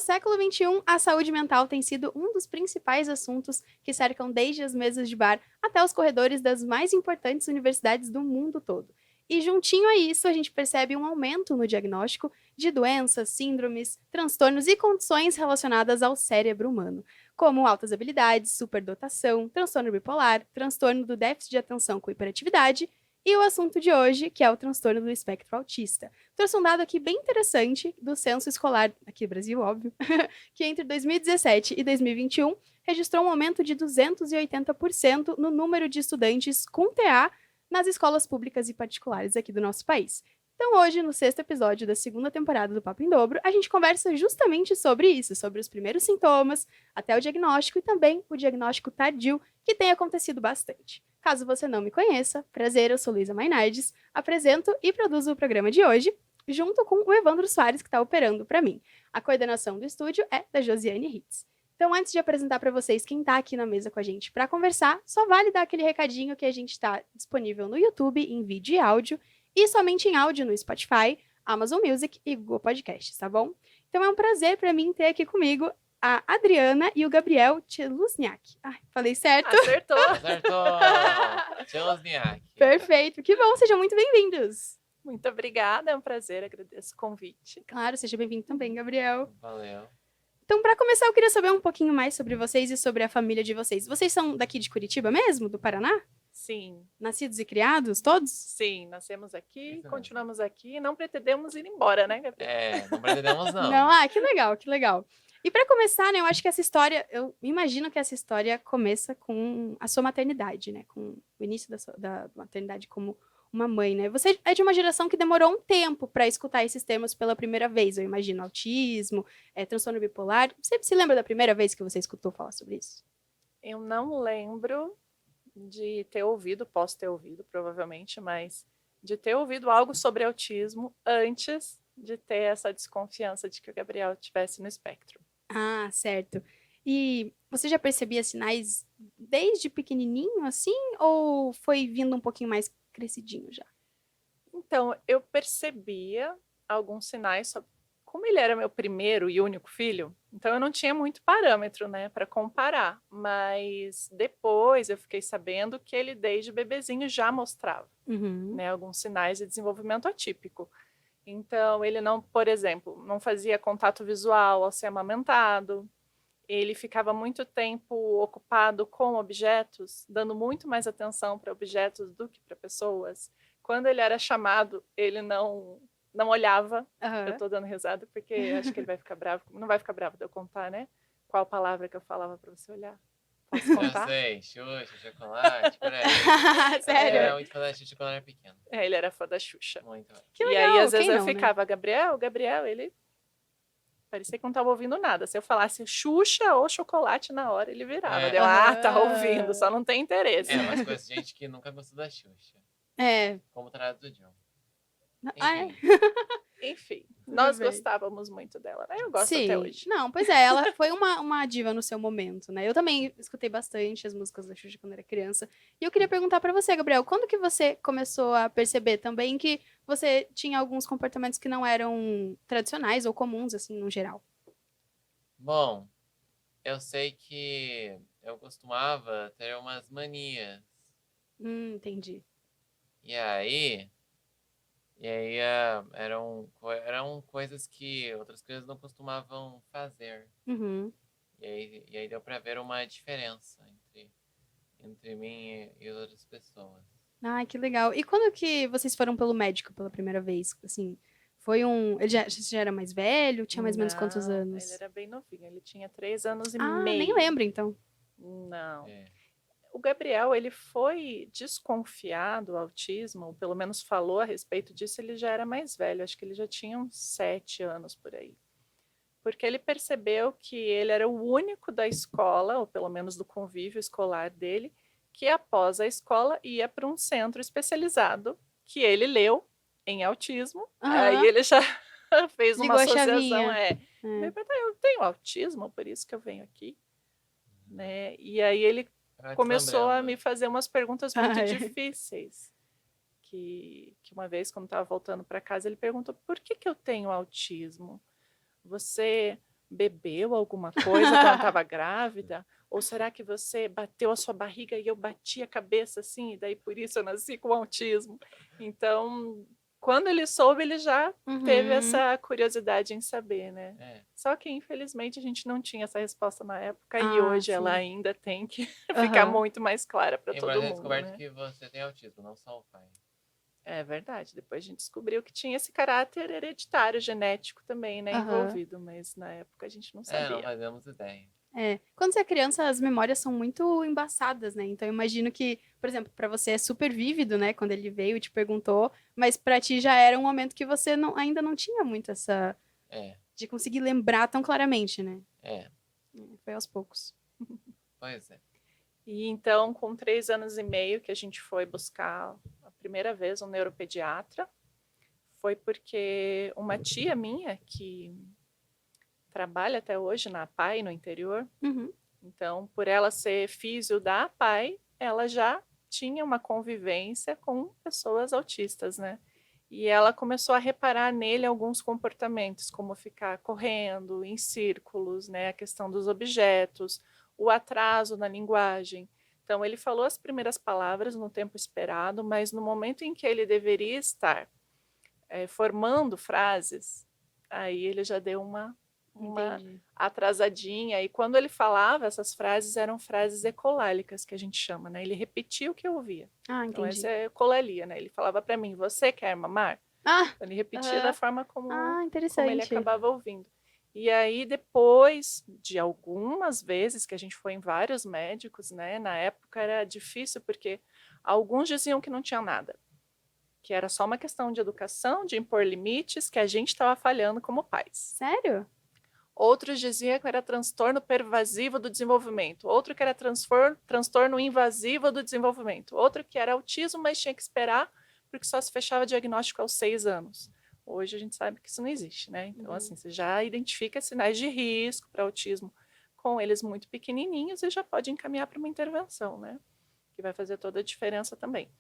século XXI, a saúde mental tem sido um dos principais assuntos que cercam desde as mesas de bar até os corredores das mais importantes universidades do mundo todo. E juntinho a isso, a gente percebe um aumento no diagnóstico de doenças, síndromes, transtornos e condições relacionadas ao cérebro humano, como altas habilidades, superdotação, transtorno bipolar, transtorno do déficit de atenção com hiperatividade e o assunto de hoje, que é o transtorno do espectro autista. Trouxe um dado aqui bem interessante do censo escolar, aqui no Brasil, óbvio, que entre 2017 e 2021 registrou um aumento de 280% no número de estudantes com TA nas escolas públicas e particulares aqui do nosso país. Então hoje, no 6º episódio da 2ª temporada do Papo em Dobro, a gente conversa justamente sobre isso, sobre os primeiros sintomas, até o diagnóstico e também o diagnóstico tardio, que tem acontecido bastante. Caso você não me conheça, prazer, eu sou Luísa Mainardes, apresento e produzo o programa de hoje, junto com o Evandro Soares, que está operando para mim. A coordenação do estúdio é da Josiane Ritz. Então, antes de apresentar para vocês quem está aqui na mesa com a gente para conversar, só vale dar aquele recadinho que a gente está disponível no YouTube, em vídeo e áudio, e somente em áudio no Spotify, Amazon Music e Google Podcasts, tá bom? Então, é um prazer para mim ter aqui comigo a Adriana e o Gabriel Tcheluzniak. Ai, falei certo? Acertou! Tcheluzniak. Perfeito, que bom, sejam muito bem-vindos. Muito obrigada, é um prazer, agradeço o convite. Claro, seja bem-vindo também, Gabriel. Valeu. Então, para começar, eu queria saber um pouquinho mais sobre vocês e sobre a família de vocês. Vocês são daqui de Curitiba mesmo, do Paraná? Sim. Nascidos e criados, todos? Sim, nascemos aqui, Isso continuamos aqui e não pretendemos ir embora, né, Gabriel? Não pretendemos não. Não, que legal, que legal. E para começar, né, eu acho que essa história, eu imagino que essa história começa com a sua maternidade, né, com o início da maternidade como uma mãe, né? Você é de uma geração que demorou um tempo para escutar esses termos pela primeira vez, eu imagino, autismo, transtorno bipolar. Você se lembra da primeira vez que você escutou falar sobre isso? Eu não lembro de ter ouvido, posso ter ouvido provavelmente, mas de ter ouvido algo sobre autismo antes de ter essa desconfiança de que o Gabriel estivesse no espectro. Ah, certo. E você já percebia sinais desde pequenininho, assim, ou foi vindo um pouquinho mais crescidinho já? Então, eu percebia alguns sinais, como ele era meu primeiro e único filho, então eu não tinha muito parâmetro, né, para comparar, mas depois eu fiquei sabendo que ele desde bebezinho já mostrava, né, alguns sinais de desenvolvimento atípico. Então, ele não, por exemplo, não fazia contato visual ao ser amamentado, ele ficava muito tempo ocupado com objetos, dando muito mais atenção para objetos do que para pessoas. Quando ele era chamado, ele não olhava. Uhum. Eu tô dando risada porque acho que ele vai ficar bravo. Não vai ficar bravo de eu contar, né? Qual palavra que eu falava para você olhar? Posso contar? Eu sei, Xuxa, chocolate, por aí. Sério? Era muito fã da Xuxa quando era pequeno. Ele era fã da Xuxa. Muito. Que E legal, aí, às vezes, quem eu não, né? ficava, Gabriel, ele parecia que não estava ouvindo nada. Se eu falasse Xuxa ou chocolate na hora, ele virava. Deu, tá ouvindo, só não tem interesse. Mas conheço gente que nunca gostou da Xuxa. Como o tarado do John. Enfim, nós gostávamos muito dela, né? Eu gosto até hoje. Não, pois é, ela foi uma diva no seu momento, né? Eu também escutei bastante as músicas da Xuxa quando era criança. E eu queria perguntar pra você, Gabriel, quando que você começou a perceber também que você tinha alguns comportamentos que não eram tradicionais ou comuns, assim, no geral? Bom, eu sei que eu costumava ter umas manias. Entendi. E aí eram coisas que outras crianças não costumavam fazer. E aí deu pra ver uma diferença entre mim e outras pessoas. Ah, que legal. E quando que vocês foram pelo médico pela primeira vez? Assim, ele já era mais velho? Tinha mais ou menos quantos anos? Ele era bem novinho, ele tinha 3 anos e Ah, meio. nem lembro, então. Não. O Gabriel, ele foi desconfiado do autismo, ou pelo menos falou a respeito disso, ele já era mais velho, acho que ele já tinha uns 7 anos por aí. Porque ele percebeu que ele era o único da escola, ou pelo menos do convívio escolar dele, que após a escola ia para um centro especializado, que ele leu em autismo, aí ele já fez uma associação. Eu tenho autismo, por isso que eu venho aqui. Né? E aí ele começou a me fazer umas perguntas muito difíceis. Que uma vez, quando estava voltando para casa, ele perguntou: por que eu tenho autismo? Você bebeu alguma coisa quando estava grávida? Ou será que você bateu a sua barriga e eu bati a cabeça assim, e daí por isso eu nasci com autismo? Então, quando ele soube, ele já teve essa curiosidade em saber, né? Só que, infelizmente, a gente não tinha essa resposta na época e hoje ela ainda tem que ficar muito mais clara para todo mundo, descoberto né? que você tem autismo, não só o pai. É verdade. Depois a gente descobriu que tinha esse caráter hereditário, genético também, né, envolvido, mas na época a gente não sabia. Não fazemos ideia. Quando você é criança, as memórias são muito embaçadas, né? Então eu imagino que, por exemplo, para você é super vívido, né, quando ele veio e te perguntou, mas para ti já era um momento que você ainda não tinha muito essa de conseguir lembrar tão claramente, né? Foi aos poucos. Pois é. E então, com 3 anos e meio que a gente foi buscar a primeira vez um neuropediatra, foi porque uma tia minha, que trabalha até hoje na APAE, no interior, então, por ela ser físio da APAE, ela já tinha uma convivência com pessoas autistas, né? E ela começou a reparar nele alguns comportamentos, como ficar correndo em círculos, né? A questão dos objetos, o atraso na linguagem. Então, ele falou as primeiras palavras no tempo esperado, mas no momento em que ele deveria estar formando frases, aí ele já deu uma atrasadinha. E quando ele falava, essas frases eram frases ecolálicas, que a gente chama, né? Ele repetia o que eu ouvia. Então, essa é ecolalia, né? Ele falava para mim, você quer mamar? Então, ele repetia da forma como ele acabava ouvindo. E aí, depois de algumas vezes que a gente foi em vários médicos, né? Na época era difícil, porque alguns diziam que não tinha nada, que era só uma questão de educação, de impor limites, que a gente estava falhando como pais. Sério? Outros diziam que era transtorno pervasivo do desenvolvimento, outro que era transtorno invasivo do desenvolvimento, outro que era autismo, mas tinha que esperar, porque só se fechava diagnóstico aos 6 anos. Hoje a gente sabe que isso não existe, né? Então, assim, você já identifica sinais de risco para autismo com eles muito pequenininhos e já pode encaminhar para uma intervenção, né? Que vai fazer toda a diferença também.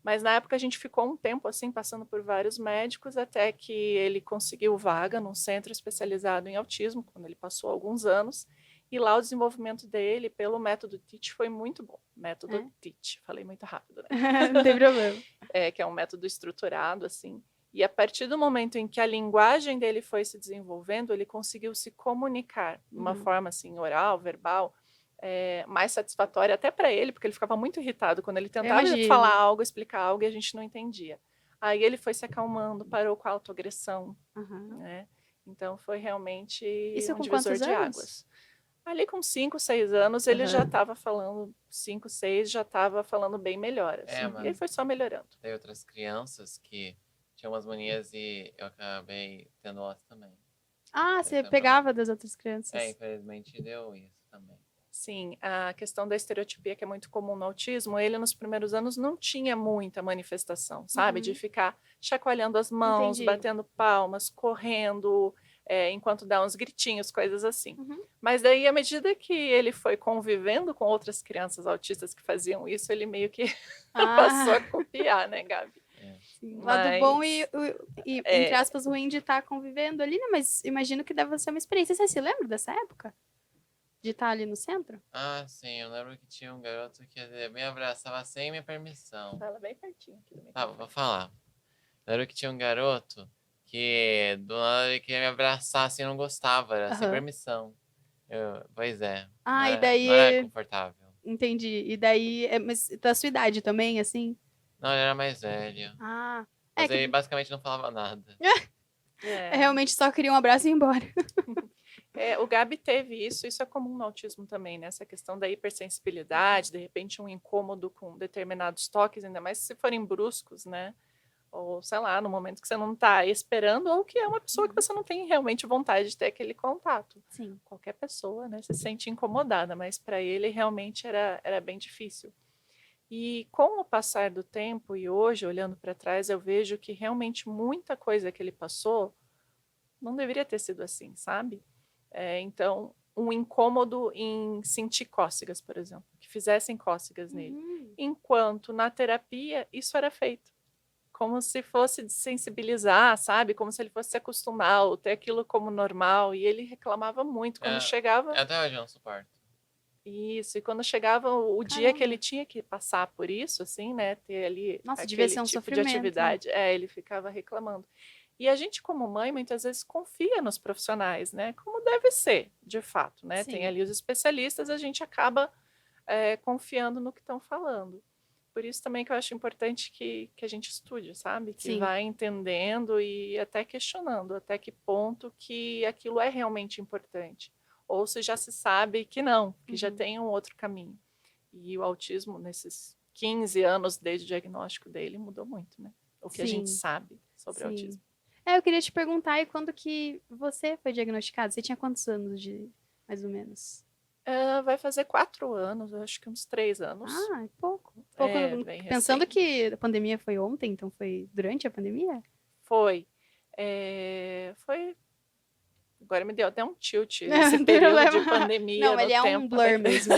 Mas na época a gente ficou um tempo assim, passando por vários médicos, até que ele conseguiu vaga num centro especializado em autismo, quando ele passou alguns anos, e lá o desenvolvimento dele pelo método TEACH foi muito bom. Método TEACH, falei muito rápido, né? Não tem problema. Que é um método estruturado, assim. E a partir do momento em que a linguagem dele foi se desenvolvendo, ele conseguiu se comunicar de uma forma assim, oral, verbal, mais satisfatória até para ele, porque ele ficava muito irritado quando ele tentava falar algo, explicar algo e a gente não entendia. Aí ele foi se acalmando, parou com a autoagressão, né? Então foi realmente um divisor de águas. Ali com 5, 6 anos, ele já estava falando, 5, 6, já estava falando bem melhor, assim. E aí foi só melhorando. Tem outras crianças que tinham umas manias e eu acabei tendo elas também. Você pegava das outras crianças. Infelizmente deu isso também. Sim, a questão da estereotipia, que é muito comum no autismo, ele nos primeiros anos não tinha muita manifestação, sabe? De ficar chacoalhando as mãos, batendo palmas, correndo, enquanto dá uns gritinhos, coisas assim. Mas daí, à medida que ele foi convivendo com outras crianças autistas que faziam isso, ele meio que passou a copiar, né, Gabi? Sim, o lado bom e entre aspas, ruim de estar convivendo ali, né? Mas imagino que deve ser uma experiência. Você se lembra dessa época? De estar ali no centro? Sim, eu lembro que tinha um garoto que me abraçava sem minha permissão. Fala bem pertinho aqui do microfone. Vou falar. Eu lembro que tinha um garoto que do nada ele queria me abraçar assim, eu não gostava, era sem permissão. Pois é. E daí... Não era confortável. Entendi. E daí, mas da sua idade também, assim? Não, ele era mais velho. Mas ele basicamente não falava nada. Realmente só queria um abraço e ir embora. O Gabi teve isso é comum no autismo também, né? Essa questão da hipersensibilidade, de repente um incômodo com determinados toques, ainda mais se forem bruscos, né? Ou, sei lá, no momento que você não está esperando, ou que é uma pessoa que você não tem realmente vontade de ter aquele contato. Sim. Qualquer pessoa, né, se sente incomodada, mas para ele realmente era bem difícil. E com o passar do tempo, e hoje, olhando para trás, eu vejo que realmente muita coisa que ele passou não deveria ter sido assim, sabe? Então, um incômodo em sentir cócegas, por exemplo, que fizessem cócegas nele. Enquanto na terapia isso era feito. como se fosse desensibilizar, sabe? Como se ele fosse se acostumar ou ter aquilo como normal. E ele reclamava muito quando chegava. Até hoje eu não suporto. Isso, e quando chegava o dia que ele tinha que passar por isso, assim, né? Ter ali devia ser aquele um tipo de sofrimento. atividade. Ele ficava reclamando. E a gente, como mãe, muitas vezes confia nos profissionais, né? Como deve ser, de fato, né? Sim. Tem ali os especialistas, a gente acaba confiando no que estão falando. Por isso também que eu acho importante que a gente estude, sabe? Que Sim. vá entendendo e até questionando até que ponto que aquilo é realmente importante. Ou se já se sabe que não, que já tem um outro caminho. E o autismo, nesses 15 anos desde o diagnóstico dele, mudou muito, né? O que a gente sabe sobre o autismo. Eu queria te perguntar, e quando que você foi diagnosticado? Você tinha quantos anos mais ou menos? Vai fazer 4 anos, eu acho que uns 3 anos. É pouco. Bem Pensando recente. que a pandemia foi ontem, então foi durante a pandemia? Foi. Foi. Agora me deu até um tilt esse período de pandemia. Não, ele é tempo, um blur mesmo.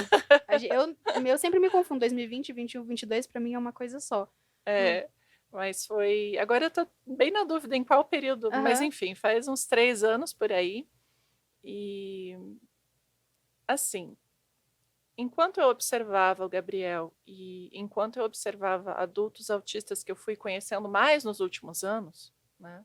Eu sempre me confundo, 2020, 21, 22, pra mim é uma coisa só. Mas foi... Agora eu tô bem na dúvida em qual período, mas enfim, faz uns 3 anos por aí. E, assim, enquanto eu observava o Gabriel e enquanto eu observava adultos autistas que eu fui conhecendo mais nos últimos anos, né?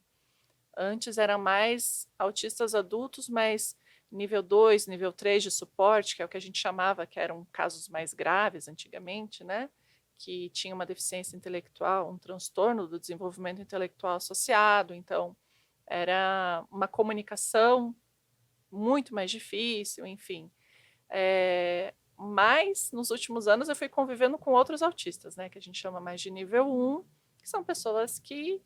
Antes eram mais autistas adultos, mas nível 2, nível 3 de suporte, que é o que a gente chamava, que eram casos mais graves antigamente, né? Que tinha uma deficiência intelectual, um transtorno do desenvolvimento intelectual associado, então era uma comunicação muito mais difícil, enfim. Mas nos últimos anos eu fui convivendo com outros autistas, né? Que a gente chama mais de nível 1, que são pessoas que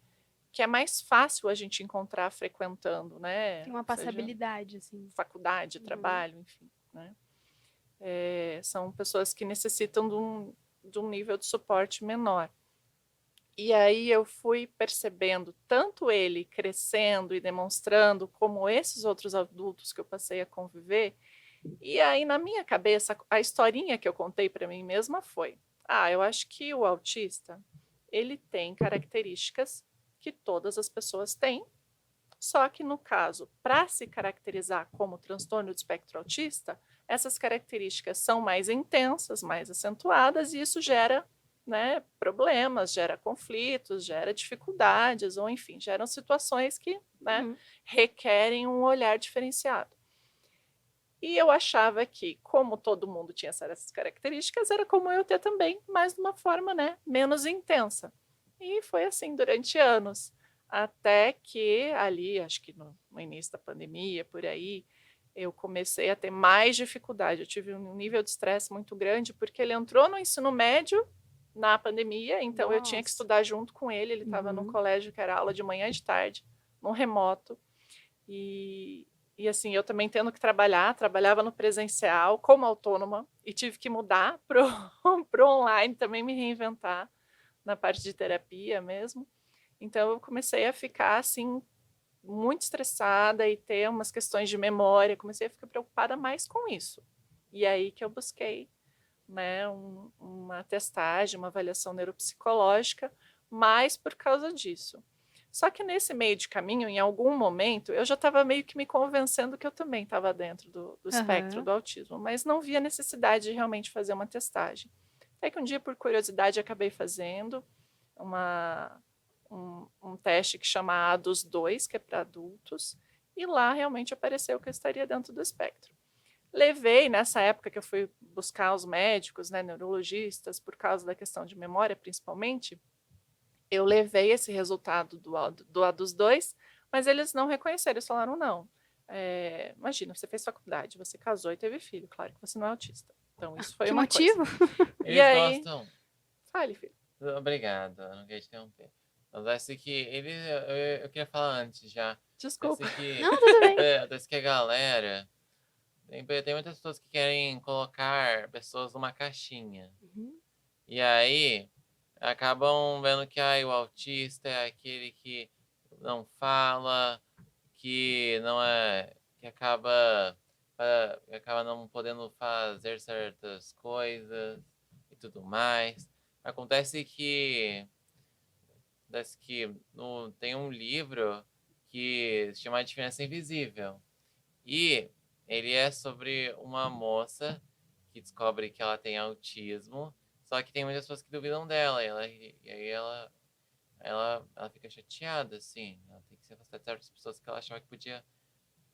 é mais fácil a gente encontrar frequentando, né? Tem uma passabilidade, assim. Faculdade, trabalho, enfim, né? São pessoas que necessitam de um nível de suporte menor. E aí eu fui percebendo tanto ele crescendo e demonstrando, como esses outros adultos que eu passei a conviver. E aí na minha cabeça, a historinha que eu contei para mim mesma foi: eu acho que o autista, ele tem características que todas as pessoas têm, só que no caso, para se caracterizar como transtorno do espectro autista, essas características são mais intensas, mais acentuadas, e isso gera, né, problemas, gera conflitos, gera dificuldades, ou enfim, geram situações que, né, requerem um olhar diferenciado. E eu achava que, como todo mundo tinha essas características, era como eu ter também, mas de uma forma, né, menos intensa. E foi assim durante anos, até que ali, acho que no início da pandemia, por aí, eu comecei a ter mais dificuldade. Eu tive um nível de estresse muito grande, porque ele entrou no ensino médio na pandemia, então eu tinha que estudar junto com ele. Ele estava num colégio que era aula de manhã e de tarde, num remoto. E assim, eu também tendo que trabalhava no presencial como autônoma e tive que mudar pro online, também me reinventar na parte de terapia mesmo. Então eu comecei a ficar assim muito estressada e ter umas questões de memória, comecei a ficar preocupada mais com isso. E aí que eu busquei, né, uma testagem, uma avaliação neuropsicológica, mais por causa disso. Só que nesse meio de caminho, em algum momento, eu já estava meio que me convencendo que eu também estava dentro do espectro do autismo, mas não via necessidade de realmente fazer uma testagem. Até que um dia, por curiosidade, acabei fazendo um teste que chama ADUS-2, que é para adultos, e lá realmente apareceu que eu estaria dentro do espectro. Levei, nessa época que eu fui buscar os médicos, né, neurologistas, por causa da questão de memória, principalmente, eu levei esse resultado do ADUS-2, mas eles não reconheceram, eles falaram, não, imagina, você fez faculdade, você casou e teve filho, claro que você não é autista. Então, isso foi uma coisa. Eles aí, gostam... Fale, filho. Obrigado, não queria te interromper. Mas acho que eu queria falar antes já. Desculpa. Não, tudo bem. Acho que a galera... Tem muitas pessoas que querem colocar pessoas numa caixinha. E aí, acabam vendo que o autista é aquele que não fala, que não é... que acaba não podendo fazer certas coisas e tudo mais. Acontece que tem um livro que se chama A Diferença Invisível. E ele é sobre uma moça que descobre que ela tem autismo, só que tem muitas pessoas que duvidam dela, e aí ela fica chateada, assim. Ela tem que se afastar de certas pessoas que ela achava que podia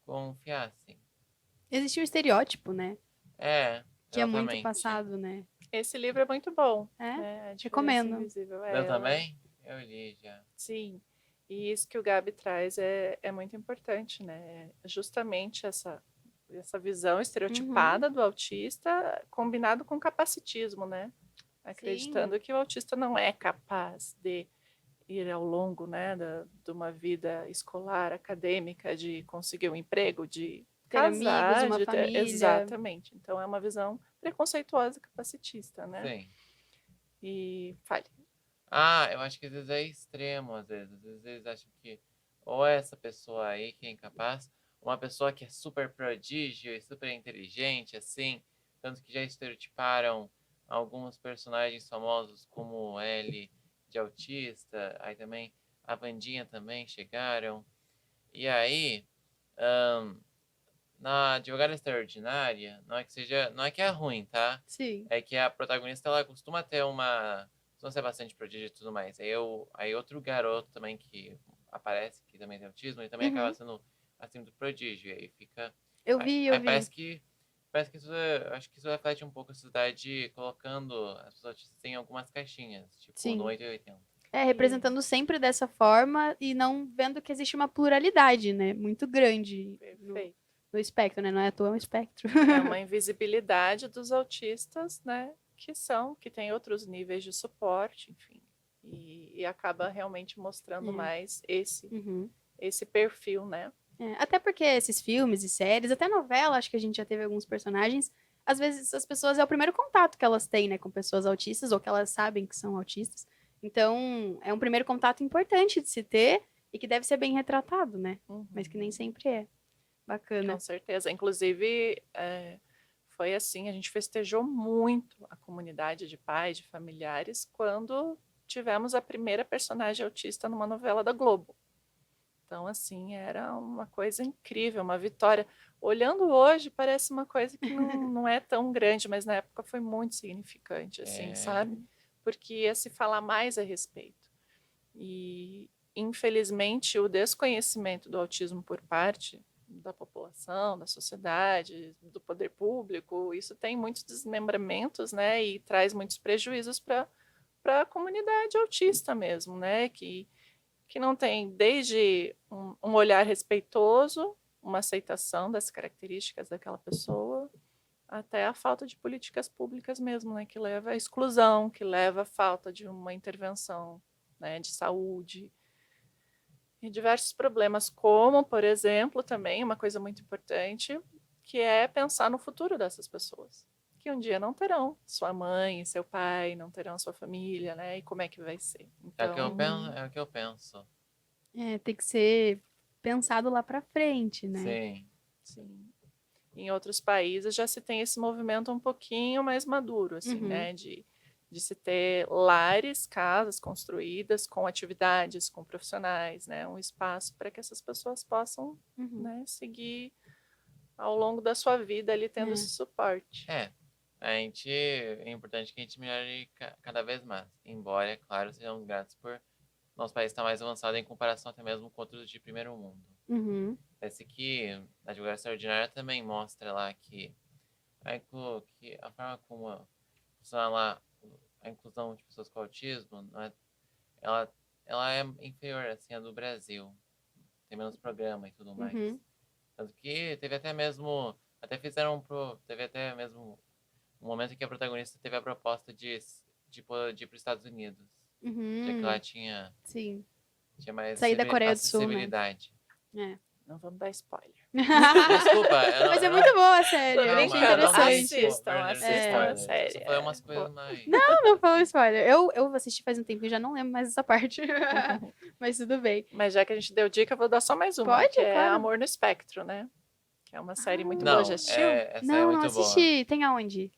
confiar, assim. Existe um estereótipo, né? É, Que é muito exatamente. passado, né? Esse livro é muito bom. É? Né? A Diferença Recomendo. Invisível. Eu também? Eu li já. Sim. E isso que o Gabi traz é muito importante, né? Justamente essa visão estereotipada do autista combinado com capacitismo, né? Acreditando que o autista não é capaz de ir ao longo, né, de uma vida escolar, acadêmica, de conseguir um emprego, de Ter casar, amigos, uma de ter... família. Exatamente. Então é uma visão preconceituosa, capacitista, né? Sim. E fale. Eu acho que às vezes é extremo, às vezes. Às vezes eles acham que ou é essa pessoa aí que é incapaz, uma pessoa que é super prodígio e super inteligente, assim, tanto que já estereotiparam alguns personagens famosos como Ellie de autista, aí também a Wandinha também chegaram. E aí, na Advogada Extraordinária, não é que é ruim, tá? Sim. É que a protagonista, ela costuma ser bastante prodígio e tudo mais. Aí outro garoto também que aparece, que também tem autismo, ele também acaba sendo acima do prodígio. E aí fica... Eu vi. Parece que acho que isso reflete um pouco a sociedade colocando as pessoas autistas em algumas caixinhas, tipo Sim. no 880. Representando sempre dessa forma e não vendo que existe uma pluralidade, né? Muito grande no espectro, né? Não é à toa, é um espectro. É uma invisibilidade dos autistas, né? Que têm outros níveis de suporte, enfim. E acaba realmente mostrando mais esse perfil, né? Até porque esses filmes e séries, até novela, acho que a gente já teve alguns personagens. Às vezes as pessoas é o primeiro contato que elas têm, né, com pessoas autistas ou que elas sabem que são autistas. Então, é um primeiro contato importante de se ter e que deve ser bem retratado, né? Mas que nem sempre é. Bacana. Com certeza. Inclusive, foi assim, a gente festejou muito a comunidade de pais, de familiares, quando tivemos a primeira personagem autista numa novela da Globo. Então, assim, era uma coisa incrível, uma vitória. Olhando hoje, parece uma coisa que não é tão grande, mas na época foi muito significante, assim, sabe? Porque ia se falar mais a respeito. E, infelizmente, o desconhecimento do autismo por parte da população, da sociedade, do poder público, isso tem muitos desmembramentos, né? E traz muitos prejuízos para a comunidade autista mesmo, né? Que não tem desde um olhar respeitoso, uma aceitação das características daquela pessoa, até a falta de políticas públicas mesmo, né, que leva à exclusão, que leva à falta de uma intervenção, né, de saúde, e diversos problemas, como, por exemplo, também uma coisa muito importante, que é pensar no futuro dessas pessoas, que um dia não terão sua mãe, seu pai, não terão sua família, né, e como é que vai ser. Então, é o que eu penso. Tem que ser pensado lá para frente, né? Sim. Em outros países já se tem esse movimento um pouquinho mais maduro, assim, né? De se ter lares, casas construídas com atividades, com profissionais, né? Um espaço para que essas pessoas possam né, seguir ao longo da sua vida ali tendo esse suporte. É importante que a gente melhore cada vez mais. Embora, é claro, sejamos gratos por nosso país estar mais avançado em comparação até mesmo com outros de primeiro mundo. Parece que a Advogada Extraordinária também mostra lá que a forma como funciona lá a inclusão de pessoas com autismo, ela é inferior assim, à do Brasil. Tem menos programa e tudo mais. Tanto que teve até mesmo um momento em que a protagonista teve a proposta de ir para os Estados Unidos. Já que ela tinha mais sair da Coreia do Sul, acessibilidade. Né? Não vamos dar spoiler. Desculpa. Mas é muito boa a série. Eu achei interessante. Assistam a série. Só foi umas coisas mais... Não foi um spoiler. Eu assisti faz um tempo e já não lembro mais essa parte. Mas tudo bem. Mas já que a gente deu dica, eu vou dar só mais uma. Pode, que é claro. Amor no Espectro, né? Que é uma série muito boa. Já assistiu? Não assisti. Tem aonde?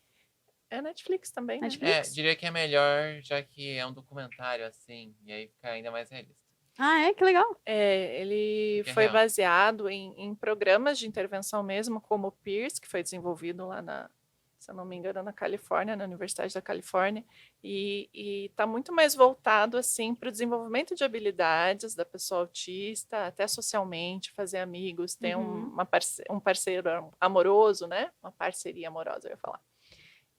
É Netflix também, né? Netflix? Diria que é melhor, já que é um documentário, assim, e aí fica ainda mais realista. Ah, que legal. Ele Que é foi real. baseado em programas de intervenção mesmo, como o PIRS, que foi desenvolvido lá se eu não me engano, na Califórnia, na Universidade da Califórnia, e está muito mais voltado assim para o desenvolvimento de habilidades da pessoa autista, até socialmente, fazer amigos, ter um parceiro amoroso, né? Uma parceria amorosa, eu ia falar.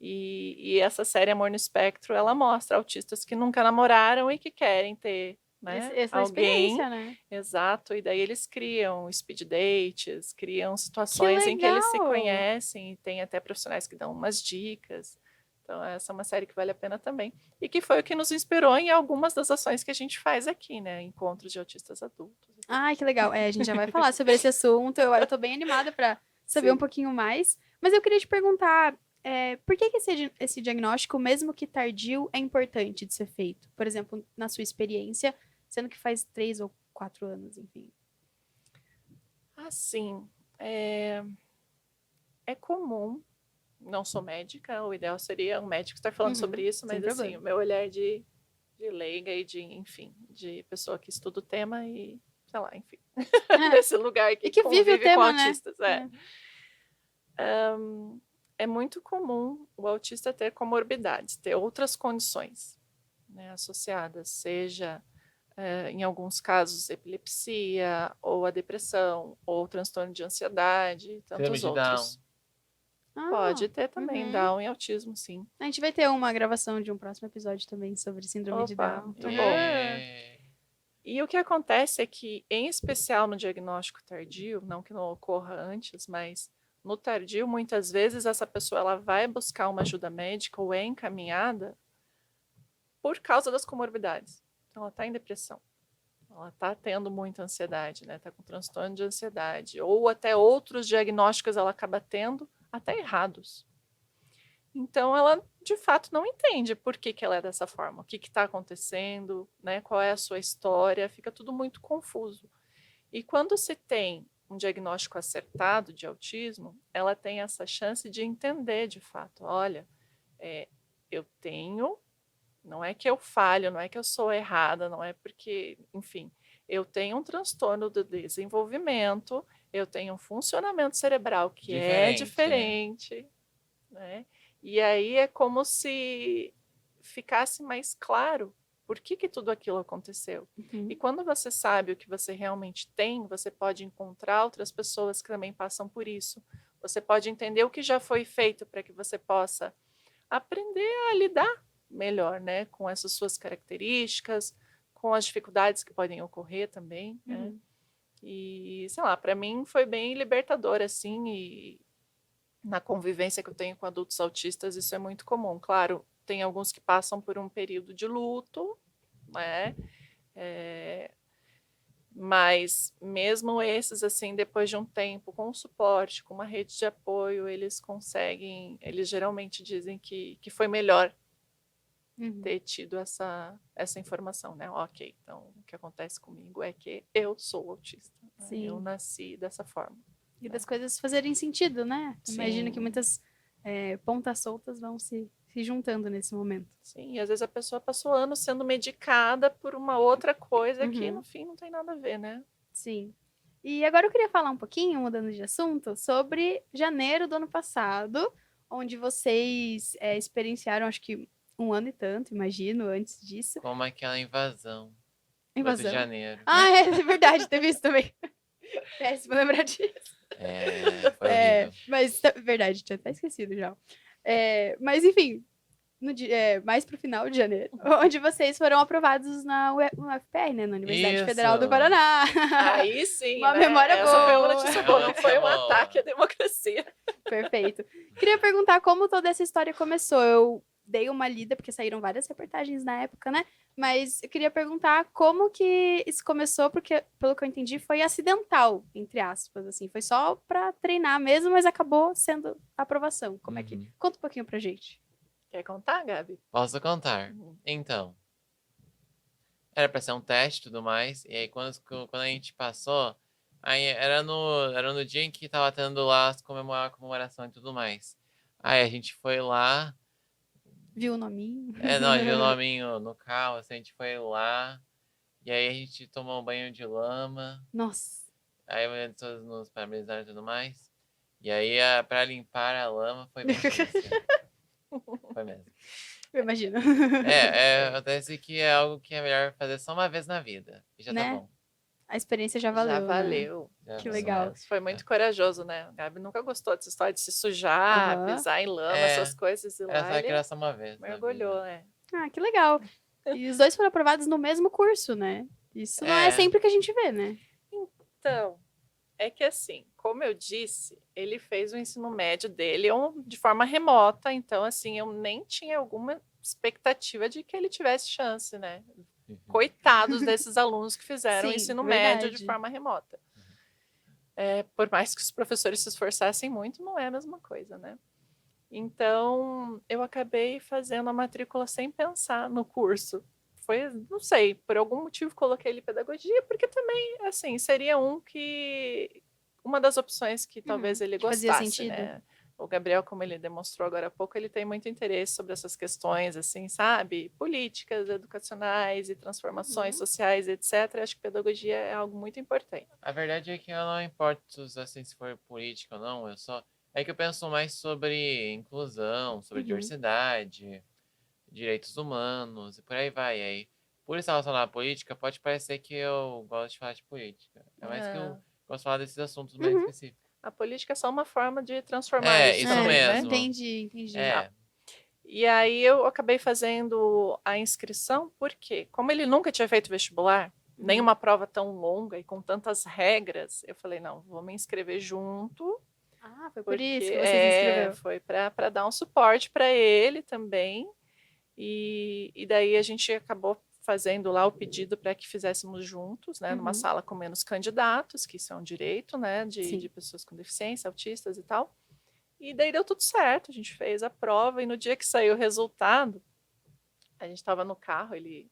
E essa série Amor no Espectro, ela mostra autistas que nunca namoraram e que querem ter, né, Essa alguém. experiência, né? Exato, e daí eles criam speed dates, criam Que situações em que eles se legal! conhecem, e tem até profissionais que dão umas dicas. Então, essa é uma série que vale a pena também. E que foi o que nos inspirou em algumas das ações que a gente faz aqui, né? Encontros de autistas adultos. Ai, que legal. A gente já vai falar sobre esse assunto. Eu tô bem animada para saber um Sim. pouquinho mais. Mas eu queria te perguntar, por que esse diagnóstico, mesmo que tardio, é importante de ser feito? Por exemplo, na sua experiência, sendo que faz 3 ou 4 anos, enfim. Assim, é comum, não sou médica, o ideal seria um médico estar falando sobre isso, mas sem assim, problema. o meu olhar de leiga e enfim, de pessoa que estuda o tema e, sei lá, enfim, nesse lugar E que vive o convive com tema, né? autistas. É muito comum o autista ter comorbidades, ter outras condições, né, associadas, seja em alguns casos epilepsia, ou a depressão, ou transtorno de ansiedade, e Síndrome tantos de Down. outros. Ah, Pode ter também Down e autismo, sim. A gente vai ter uma gravação de um próximo episódio também sobre síndrome de Opa, Down. muito bom. E o que acontece é que, em especial no diagnóstico tardio, não que não ocorra antes, mas no tardio, muitas vezes essa pessoa ela vai buscar uma ajuda médica ou é encaminhada por causa das comorbidades. Então, ela está em depressão, ela está tendo muita ansiedade, né? Está com transtorno de ansiedade, ou até outros diagnósticos ela acaba tendo, até errados. Então, ela, de fato, não entende por que ela é dessa forma, o que está acontecendo, né? Qual é a sua história, fica tudo muito confuso. E quando se tem um diagnóstico acertado de autismo, ela tem essa chance de entender, de fato, olha, eu tenho, não é que eu falho, não é que eu sou errada, não é porque, enfim, eu tenho um transtorno do desenvolvimento, eu tenho um funcionamento cerebral que é diferente, né? E aí é como se ficasse mais claro por que tudo aquilo aconteceu. E quando você sabe o que você realmente tem, você pode encontrar outras pessoas que também passam por isso. Você pode entender o que já foi feito para que você possa aprender a lidar melhor, né, com essas suas características, com as dificuldades que podem ocorrer também, né? E, sei lá, para mim foi bem libertador, assim, e na convivência que eu tenho com adultos autistas, isso é muito comum. Claro, tem alguns que passam por um período de luto, né? Mas mesmo esses, assim, depois de um tempo, com suporte, com uma rede de apoio, eles geralmente dizem que foi melhor ter tido essa informação, né? Ok, então o que acontece comigo é que eu sou autista, né? Eu nasci dessa forma. E das coisas fazerem sentido, né? Sim. Imagino que muitas pontas soltas vão se juntando nesse momento. Sim, e às vezes a pessoa passou anos sendo medicada por uma outra coisa que no fim não tem nada a ver, né? Sim. E agora eu queria falar um pouquinho, mudando de assunto, sobre janeiro do ano passado, onde vocês experienciaram, acho que 1 ano e tanto, imagino, antes disso. Como aquela invasão. 8 Invasão? de janeiro. Ah, é verdade, teve isso também. Péssimo lembrar disso. Foi horrível. Mas, verdade, tinha até esquecido já. Mas, enfim, mais pro final de janeiro, onde vocês foram aprovados na UFPR, né? Na Universidade Federal do Paraná. Aí sim, uma né? memória boa. Essa foi uma notícia boa, não foi um ataque à democracia. Perfeito. Queria perguntar como toda essa história começou. Eu dei uma lida, porque saíram várias reportagens na época, né? Mas eu queria perguntar como que isso começou, porque, pelo que eu entendi, foi acidental, entre aspas, assim. Foi só para treinar mesmo, mas acabou sendo a aprovação. Como é que... Conta um pouquinho pra gente. Quer contar, Gabi? Posso contar. Então, era para ser um teste e tudo mais, e aí quando a gente passou, aí era no dia em que tava tendo lá a comemoração e tudo mais. Aí a gente foi lá, Viu o nominho? Não, a gente viu o nominho no carro, assim, a gente foi lá. E aí a gente tomou um banho de lama. Nossa. Aí pessoas nos parabenizaram e tudo mais. E aí, pra limpar a lama, foi bem difícil. Foi mesmo. Eu imagino. Acontece que é algo que é melhor fazer só uma vez na vida. E já tá Né? bom. A experiência já valeu, Já né? valeu. Já Que valeu. legal. Mas foi muito corajoso, né? O Gabi nunca gostou dessa história de se sujar, Aham. pisar em lama, essas coisas. E Era lá só que ele era só uma vez. na mergulhou, vida. né? Ah, que legal. E os dois foram aprovados no mesmo curso, né? Isso não é sempre que a gente vê, né? Então, é que assim, como eu disse, ele fez o ensino médio dele de forma remota, então assim, eu nem tinha alguma expectativa de que ele tivesse chance, né? Coitados desses alunos que fizeram o Sim, ensino médio de verdade. forma remota. Por mais que os professores se esforçassem muito, não é a mesma coisa, né? Então, eu acabei fazendo a matrícula sem pensar no curso. Foi, não sei, por algum motivo coloquei ele pedagogia, porque também, assim, seria uma das opções que talvez ele que fazia gostasse, sentido. né? O Gabriel, como ele demonstrou agora há pouco, ele tem muito interesse sobre essas questões, assim, sabe? Políticas, educacionais e transformações sociais, etc. Acho que pedagogia é algo muito importante. A verdade é que eu não importo assim, se for política ou não, é que eu penso mais sobre inclusão, sobre diversidade, direitos humanos e por aí vai. Aí, por isso relacionado à política, pode parecer que eu gosto de falar de política. É mais que eu gosto de falar desses assuntos mais específicos. A política é só uma forma de transformar isso também, né? mesmo. Entendi. E aí eu acabei fazendo a inscrição, porque como ele nunca tinha feito vestibular, nem uma prova tão longa e com tantas regras, eu falei, não, vou me inscrever junto. Ah, foi por isso que você se inscreveu. Foi para dar um suporte para ele também. E daí a gente acabou fazendo lá o pedido para que fizéssemos juntos, né, numa sala com menos candidatos, que isso é um direito, né, de pessoas com deficiência, autistas e tal. E daí deu tudo certo, a gente fez a prova e no dia que saiu o resultado, a gente estava no carro, ele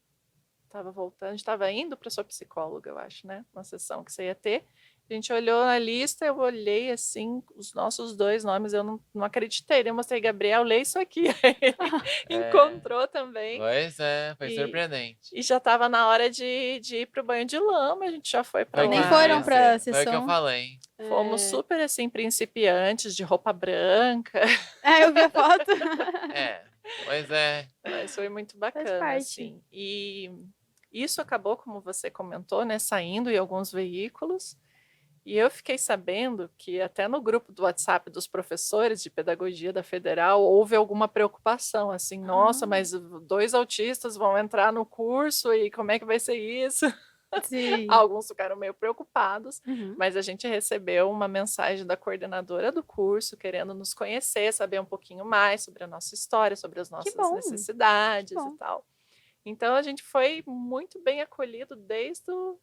estava voltando, a gente estava indo para sua psicóloga, eu acho, né, uma sessão que você ia ter. A gente olhou na lista, eu olhei assim, os nossos dois nomes, eu não acreditei. Eu mostrei, Gabriel, lê isso aqui. Encontrou também. Pois é, foi surpreendente. E já estava na hora de ir pro banho de lama, a gente já foi para lá. Nem foram pra sessão. Foi o que eu falei. Fomos super assim, principiantes, de roupa branca. Eu vi a foto. Pois é. Mas foi muito bacana, assim. E isso acabou, como você comentou, né, saindo em alguns veículos. E eu fiquei sabendo que até no grupo do WhatsApp dos professores de pedagogia da Federal houve alguma preocupação, assim, nossa, mas 2 autistas vão entrar no curso e como é que vai ser isso? Sim. Alguns ficaram meio preocupados, mas a gente recebeu uma mensagem da coordenadora do curso querendo nos conhecer, saber um pouquinho mais sobre a nossa história, sobre as nossas necessidades e tal. Então a gente foi muito bem acolhido desde o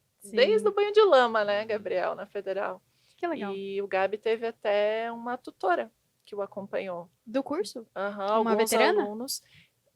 banho de lama, né, Gabriel, na Federal. Que legal. E o Gabi teve até uma tutora que o acompanhou. Do curso? Alguns veterana? alunos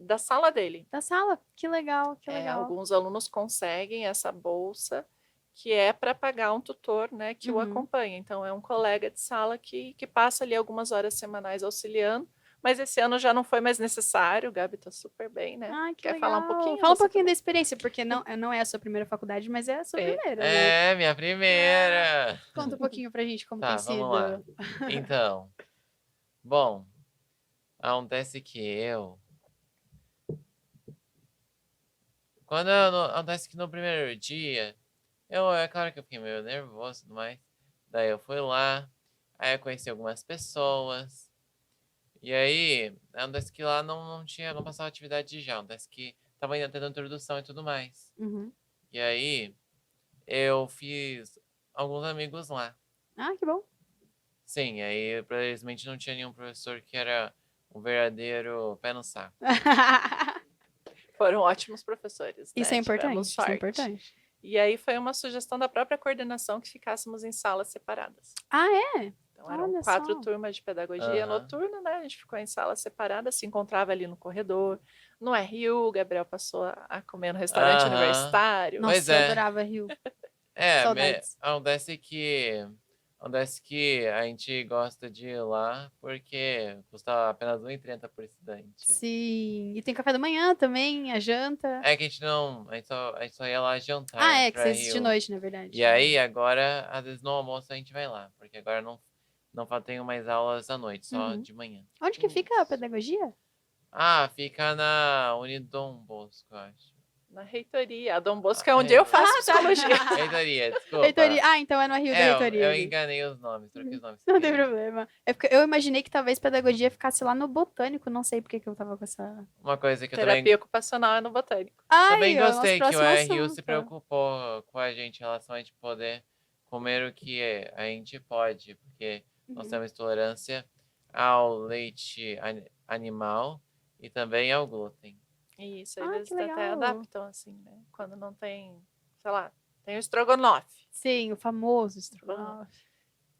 da sala dele. Da sala? Que legal, que legal. Alguns alunos conseguem essa bolsa que é para pagar um tutor, né, que o acompanha. Então, é um colega de sala que passa ali algumas horas semanais auxiliando. Mas esse ano já não foi mais necessário, o Gabi está super bem, né? Que Quer legal. falar um pouquinho? Fala um pouquinho da experiência, porque não é a sua primeira faculdade, mas é a sua primeira, né? Minha primeira. Conta um pouquinho pra gente como tem sido. Vamos lá. Então, bom, acontece que acontece que no primeiro dia, é claro que eu fiquei meio nervoso e tudo mais. Daí eu fui lá, aí eu conheci algumas pessoas. E aí, acontece que lá não passava atividade de já, acontece que tava ainda tendo introdução e tudo mais. E aí, eu fiz alguns amigos lá. Que bom. Sim, aí, felizmente, não tinha nenhum professor que era um verdadeiro pé no saco. Foram ótimos professores, né? Isso é importante, isso é importante. E aí foi uma sugestão da própria coordenação que ficássemos em salas separadas. Então, eram 4 turmas de pedagogia noturna, né? A gente ficou em salas separadas, se encontrava ali no corredor. No RU, o Gabriel passou a comer no restaurante universitário. Nossa, eu adorava RU. Acontece Acontece que a gente gosta de ir lá porque custa apenas R$ 1,30 por estudante. Sim. E tem café da manhã também, a janta. É que a gente só ia lá Ah, jantar é, que pra você assiste de Rio. noite, na verdade. E aí, agora, às vezes no almoço a gente vai lá, porque agora não tenho mais aulas à noite, só Uhum. de manhã. Onde que fica a Isso. pedagogia? Ah, fica na Unidom Bosco, eu acho. Na reitoria. A Dom Bosco Ah, é onde eu faço Ah, tá. psicologia. Reitoria, desculpa. Reitoria. Ah, então é no Rio da reitoria Eu ali. enganei os nomes, troquei os nomes. Não tem problema. É porque eu imaginei que talvez pedagogia ficasse lá no botânico, não sei por que que eu tava com essa. Uma coisa que eu Terapia ocupacional é no botânico. também Ai, ó, nosso gostei que o próximo RU se assunto. preocupou com a gente em relação a gente poder comer o que a gente pode, porque nós Uhum. temos tolerância ao leite animal e também ao glúten. Isso, Ah, eles que até legal. adaptam, assim, né? Quando não tem, sei lá, tem o estrogonofe. Sim, o famoso estrogonofe.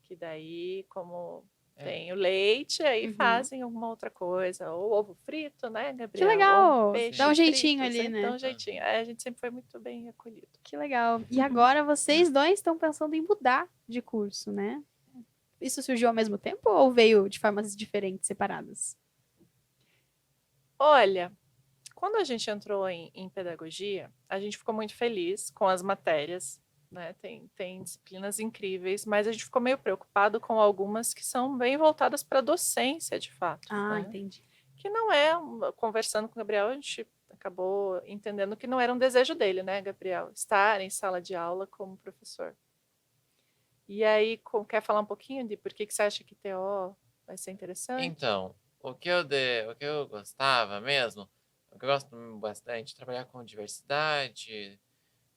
Que daí, como É. tem o leite, aí Uhum. fazem alguma outra coisa. Ou ovo frito, né, Que Gabriel? legal. Ou peixe Dá um jeitinho frito, ali, sempre dá né? um jeitinho. É, a gente sempre foi muito bem acolhido. Que legal. E agora vocês dois estão pensando em mudar de curso, né? Isso surgiu ao mesmo tempo ou veio de formas diferentes, separadas? Olha, quando a gente entrou em pedagogia, a gente ficou muito feliz com as matérias, né? Tem disciplinas incríveis, mas a gente ficou meio preocupado com algumas que são bem voltadas para a docência, de fato. Ah, né? entendi. Que não é, conversando com o Gabriel, a gente acabou entendendo que não era um desejo dele, né, Gabriel? Estar em sala de aula como professor. E aí, quer falar um pouquinho de por que você acha que TO vai ser interessante? Então, o que eu gostava mesmo, o que eu gosto bastante, é trabalhar com diversidade,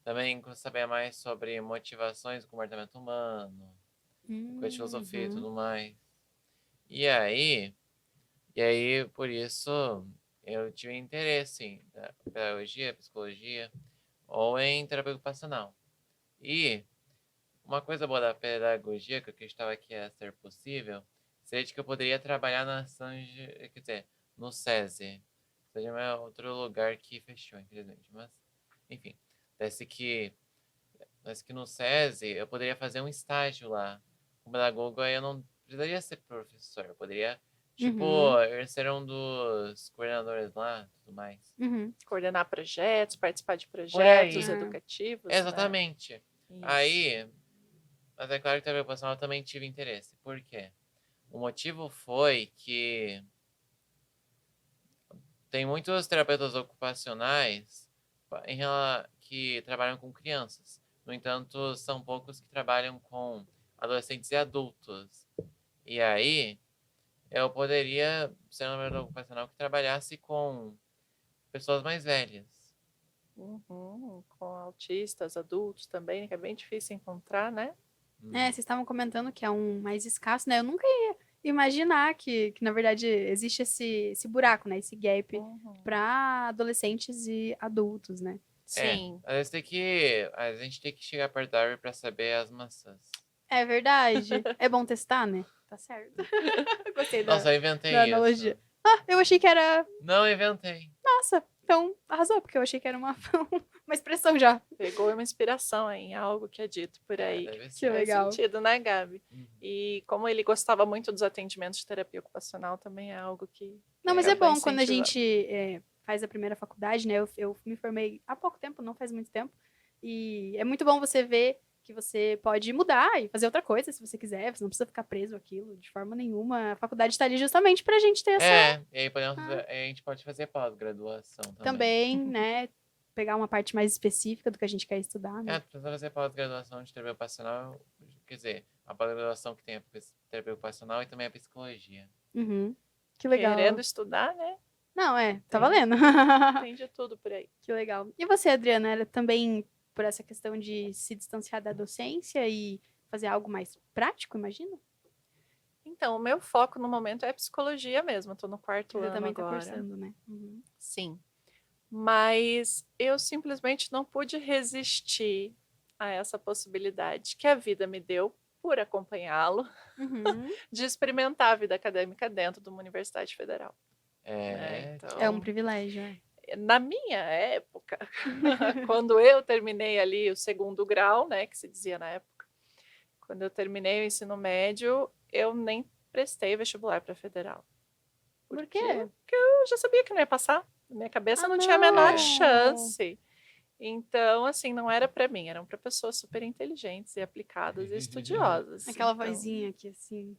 também saber mais sobre motivações do comportamento humano, com a filosofia e tudo mais. E aí, por isso, eu tive interesse em pedagogia, psicologia ou em terapia ocupacional. E uma coisa boa da pedagogia que eu acreditava que ia ser possível seria de que eu poderia trabalhar na Sanji, quer dizer, no SESI. SESI é outro lugar que fechou, infelizmente. Mas, enfim, parece que no SESI eu poderia fazer um estágio lá. Como pedagogo, aí eu não precisaria ser professor. Eu poderia, eu ser um dos coordenadores lá e tudo mais. Coordenar projetos, participar de aí. projetos educativos. Exatamente. Né? Aí, mas é claro que terapia ocupacional eu também tive interesse. Por quê? O motivo foi que tem muitos terapeutas ocupacionais que trabalham com crianças. No entanto, são poucos que trabalham com adolescentes e adultos. E aí, eu poderia ser um terapeuta ocupacional que trabalhasse com pessoas mais velhas. Com autistas, adultos também, que é bem difícil encontrar, né? É, vocês estavam comentando que é um mais escasso, né? Eu nunca ia imaginar que na verdade, existe esse buraco, né? Esse gap para adolescentes e adultos, né? Sim. A gente tem que chegar perto da árvore para saber as maçãs. É verdade. É bom testar, né? Tá certo. Gostei Nossa, eu inventei da isso. analogia. Ah, eu achei que era... Não, inventei. Nossa, então arrasou, porque eu achei que era uma expressão já. Pegou uma inspiração em algo que é dito por aí. Deve Que ser. legal. Faz sentido, né, Gabi? E como ele gostava muito dos atendimentos de terapia ocupacional, também é algo que... Não, mas é acabou bom quando a incentivando. gente faz a primeira faculdade, né? Eu me formei há pouco tempo, não faz muito tempo. E é muito bom você ver que você pode mudar e fazer outra coisa se você quiser. Você não precisa ficar preso àquilo de forma nenhuma. A faculdade está ali justamente pra gente ter essa... E aí a gente pode fazer pós-graduação também. Também, né? Pegar uma parte mais específica do que a gente quer estudar, né? Precisa fazer pós-graduação de terapia ocupacional, quer dizer, a pós-graduação que tem a terapia ocupacional e também a psicologia. Que legal. Querendo estudar, né? Não, tá valendo. Tem de tudo por aí. Que legal. E você, Adriana, era também por essa questão de se distanciar da docência e fazer algo mais prático, imagino? Então, o meu foco no momento é psicologia mesmo. Eu tô no quarto Você ano também tá agora. cursando, né? Sim. Mas eu simplesmente não pude resistir a essa possibilidade que a vida me deu por acompanhá-lo de experimentar a vida acadêmica dentro de uma universidade federal. Então, É um privilégio, na minha época, quando eu terminei ali o segundo grau, né, que se dizia na época, Quando eu terminei o ensino médio, eu nem prestei vestibular para federal. Por quê? Porque eu já sabia que não ia passar. Na minha cabeça Ah, não tinha a menor não. chance. Então, assim, não era para mim. Eram para pessoas super inteligentes e aplicadas e estudiosas. Aquela Então, vozinha aqui, assim.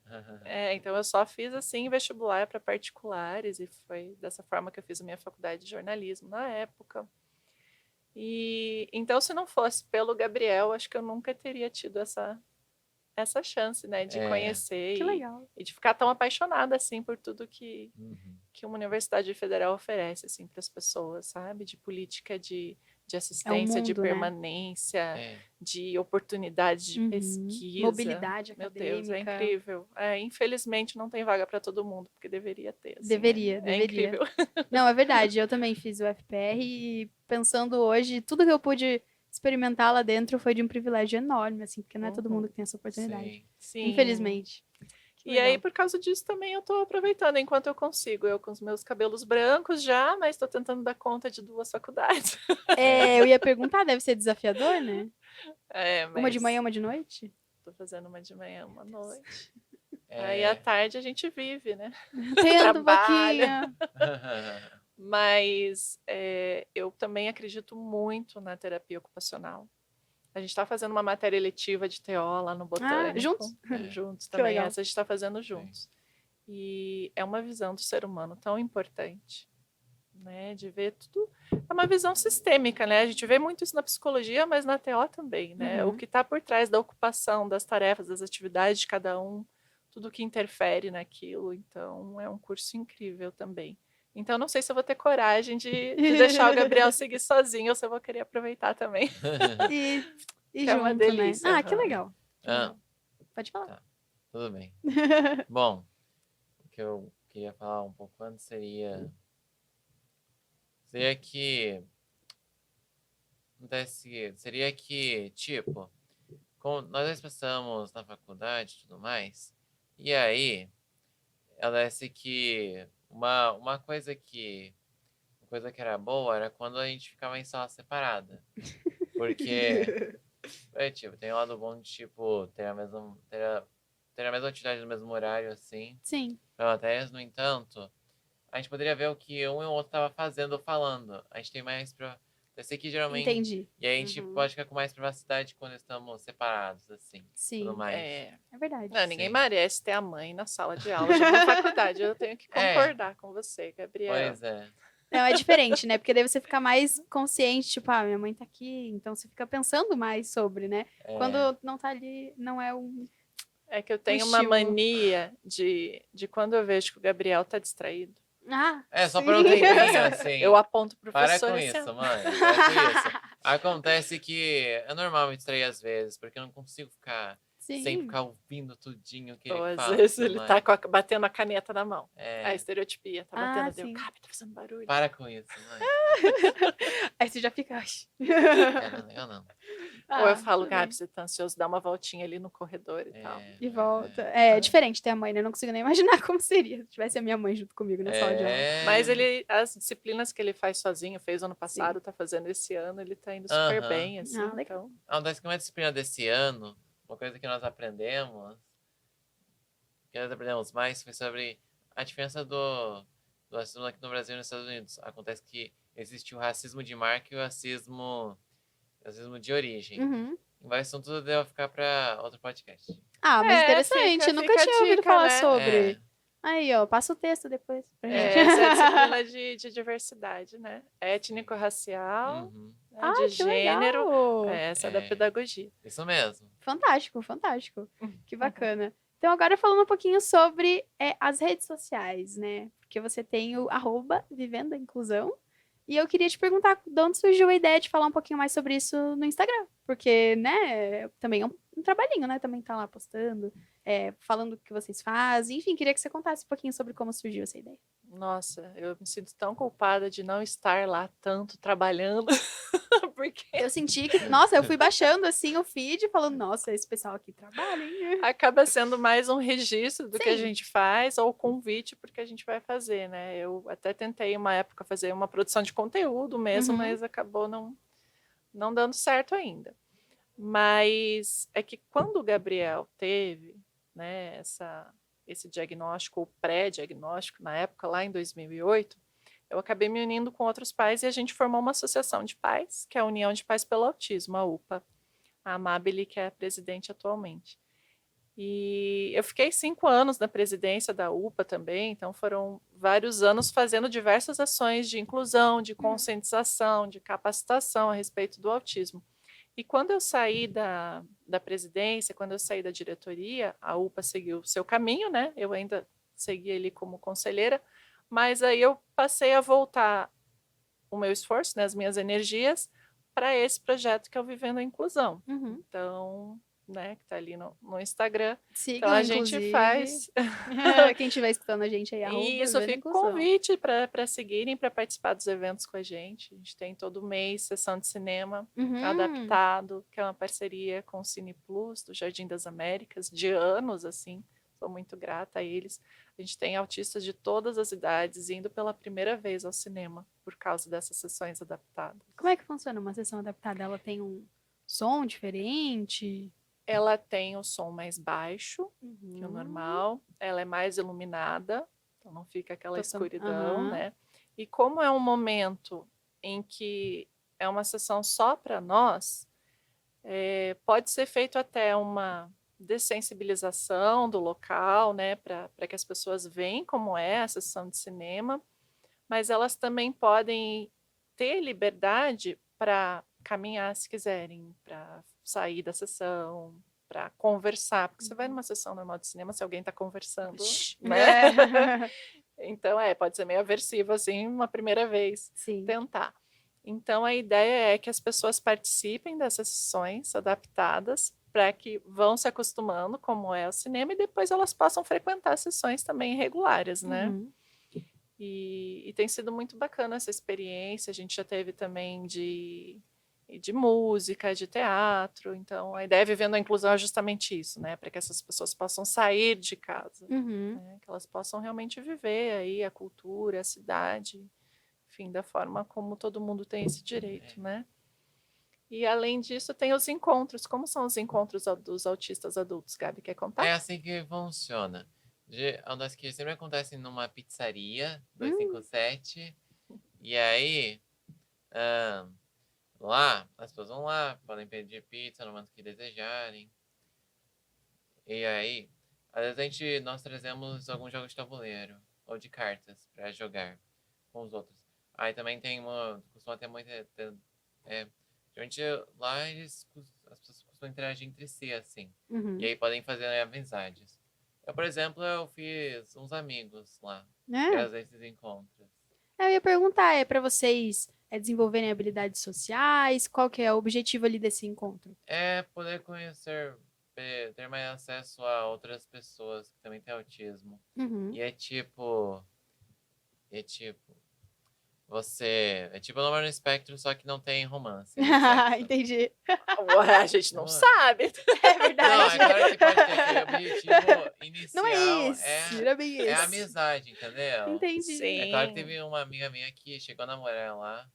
então eu só fiz, assim, vestibular para particulares. E foi dessa forma que eu fiz a minha faculdade de jornalismo na época. E então, se não fosse pelo Gabriel, acho que eu nunca teria tido essa chance, né, de conhecer Que legal. e de ficar tão apaixonada assim por tudo que Uhum. uma universidade federal oferece assim para as pessoas, sabe, de política de assistência, de mundo, né? permanência, É. de oportunidade de Uhum. pesquisa. Mobilidade Meu Deus, é acadêmica. incrível. Infelizmente não tem vaga para todo mundo, porque deveria ter. Assim, Deveria. É incrível. Não, é verdade. Eu também fiz o FPR e pensando hoje, tudo que eu pude experimentar lá dentro foi de um privilégio enorme, assim, porque não é todo mundo que tem essa oportunidade. Sim. Sim. Infelizmente. Que E aí, legal. por causa disso, também eu tô aproveitando enquanto eu consigo. Eu com os meus cabelos brancos já, mas tô tentando dar conta de 2 faculdades. Eu ia perguntar, deve ser desafiador, né? Uma de Mas manhã, uma de noite? tô fazendo uma de manhã, uma noite. É. Aí à tarde a gente vive, né? Tento um Trabalha. pouquinho. Mas eu também acredito muito na terapia ocupacional. A gente está fazendo uma matéria eletiva de TO lá no Botânico. Juntos? Juntos Que também. legal. Essa a gente está fazendo juntos. E é uma visão do ser humano tão importante, né? De ver tudo. É uma visão sistêmica, né? A gente vê muito isso na psicologia, mas na TO também, né? Uhum. O que está por trás da ocupação, das tarefas, das atividades de cada um, tudo que interfere naquilo. Então, é um curso incrível também. Então, não sei se eu vou ter coragem de deixar o Gabriel seguir sozinho ou se eu vou querer aproveitar também. E Que é uma junto, delícia. né? Que legal. Que legal. Pode falar. Tá. Tudo bem. Bom, o que eu queria falar um pouco antes seria que seria que, tipo, como nós dois passamos na faculdade e tudo mais, e aí parece que uma coisa que era boa era quando a gente ficava em sala separada. Porque tipo, tem um lado bom de, tipo, ter a mesma atividade no mesmo horário, assim, Sim. para matérias. No entanto, a gente poderia ver o que um e o outro tava fazendo ou falando. A gente tem mais pra... Eu sei que geralmente... Entendi. E aí a gente pode ficar com mais privacidade quando estamos separados, assim. Sim. Tudo mais. É verdade. Não, ninguém Sim. merece ter a mãe na sala de aula de uma faculdade. Eu tenho que concordar com você, Gabriel. Pois é. Não, é diferente, né? Porque daí você fica mais consciente, tipo, minha mãe tá aqui, então você fica pensando mais sobre, né? Quando não tá ali, não é um... É que eu tenho uma mania de quando eu vejo que o Gabriel tá distraído. Só por um tempinho, assim. Eu aponto pro professor. Para com isso, mãe. Para com isso. Acontece que é normal me distrair às vezes, porque eu não consigo ficar sem ficar ouvindo tudinho que ele fala. Às vezes ele tá batendo a caneta na mão. A estereotipia, tá batendo, deu, tá fazendo barulho. Para com isso, mãe. Aí você já fica... Eu não. Ou eu falo, Gabi, você tá ansioso, dá uma voltinha ali no corredor e tal. E volta. É diferente ter a mãe, né? Eu não consigo nem imaginar como seria se tivesse a minha mãe junto comigo na sala de aula. Mas as disciplinas que ele faz sozinho, fez ano passado, tá fazendo esse ano, ele tá indo super bem, assim. Então... Acontece que uma disciplina desse ano, uma coisa que nós aprendemos, mais, foi sobre a diferença do racismo aqui no Brasil e nos Estados Unidos. Acontece que existe o racismo de marca e o racismo de origem. Mas isso tudo deve ficar para outro podcast. Mas interessante. Eu nunca tinha ouvido falar sobre. Aí, ó, passa o texto depois pra gente. Essa é a disciplina de diversidade, né? Étnico-racial, de gênero. Legal. Essa é da pedagogia. Isso mesmo. Fantástico, fantástico. Que bacana. Então, agora falando um pouquinho sobre as redes sociais, né? Porque você tem o @Vivendo a Inclusão. E eu queria te perguntar de onde surgiu a ideia de falar um pouquinho mais sobre isso no Instagram. Porque, né, também é um trabalhinho, né? Também tá lá postando, falando o que vocês fazem. Enfim, queria que você contasse um pouquinho sobre como surgiu essa ideia. Nossa, eu me sinto tão culpada de não estar lá tanto trabalhando. Porque eu senti que, nossa, eu fui baixando assim o feed falando, nossa, esse pessoal aqui trabalha, hein? Acaba sendo mais um registro do que a gente faz ou convite porque a gente vai fazer, né? Eu até tentei uma época fazer uma produção de conteúdo mesmo, mas acabou não dando certo ainda. Mas é que quando o Gabriel teve, né, esse diagnóstico, ou pré-diagnóstico, na época, lá em 2008, eu acabei me unindo com outros pais e a gente formou uma associação de pais, que é a União de Pais pelo Autismo, a UPA, a Amabile, que é a presidente atualmente. E eu fiquei 5 anos na presidência da UPA também, então foram vários anos fazendo diversas ações de inclusão, de conscientização, de capacitação a respeito do autismo. E quando eu saí da presidência, quando eu saí da diretoria, a UPA seguiu o seu caminho, né? Eu ainda segui ali como conselheira, mas aí eu passei a voltar o meu esforço, né, as minhas energias, para esse projeto que é o Vivendo a Inclusão. Então, né, que está ali no Instagram. Sigam, então a gente inclusive. faz. Quem estiver escutando a gente aí, E isso fica o convite para seguirem, para participar dos eventos com a gente. A gente tem todo mês sessão de cinema adaptado, que é uma parceria com o Cine Plus, do Jardim das Américas, de anos, assim. Sou muito grata a eles. A gente tem autistas de todas as idades indo pela primeira vez ao cinema por causa dessas sessões adaptadas. Como é que funciona uma sessão adaptada? Ela tem um som diferente? Ela tem o som mais baixo que o normal. Ela é mais iluminada, então não fica aquela escuridão, né? E como é um momento em que é uma sessão só para nós, pode ser feito até uma dessensibilização do local, né, para que as pessoas vejam como é a sessão de cinema, mas elas também podem ter liberdade para caminhar se quiserem, para sair da sessão, para conversar, porque você vai numa sessão normal de cinema se alguém está conversando, né? Então pode ser meio aversivo assim, uma primeira vez tentar. Então a ideia é que as pessoas participem dessas sessões adaptadas para que vão se acostumando como é o cinema e depois elas possam frequentar sessões também regulares, né? E tem sido muito bacana essa experiência. A gente já teve também de música, de teatro. Então, a ideia Vivendo a Inclusão é justamente isso, né? Para que essas pessoas possam sair de casa, né? Que elas possam realmente viver aí a cultura, a cidade, enfim, da forma como todo mundo tem esse direito, né? E, além disso, tem os encontros. Como são os encontros dos autistas adultos, Gabi? Quer contar? É assim que funciona. Nós que sempre acontecem numa pizzaria, 257. E aí, lá, as pessoas vão lá, podem pedir pizza no momento que desejarem. E aí, às vezes nós trazemos alguns jogos de tabuleiro ou de cartas para jogar com os outros. Aí também costuma ter muito... Geralmente lá as pessoas costumam interagir entre si, assim. E aí podem fazer amizades. Eu, por exemplo, eu fiz uns amigos lá, graças a esses encontros. Eu ia perguntar, para vocês desenvolverem habilidades sociais? Qual que é o objetivo ali desse encontro? É poder conhecer, ter mais acesso a outras pessoas que também têm autismo. E é tipo... Você... É tipo no espectro, só que não tem romance. Entendi. Ué, a gente não sabe. É verdade. Não, é claro que pode ter que o objetivo inicial não é isso, não é bem é isso. amizade, entendeu? Entendi. Sim. É claro que teve uma amiga minha que chegou a namorar lá,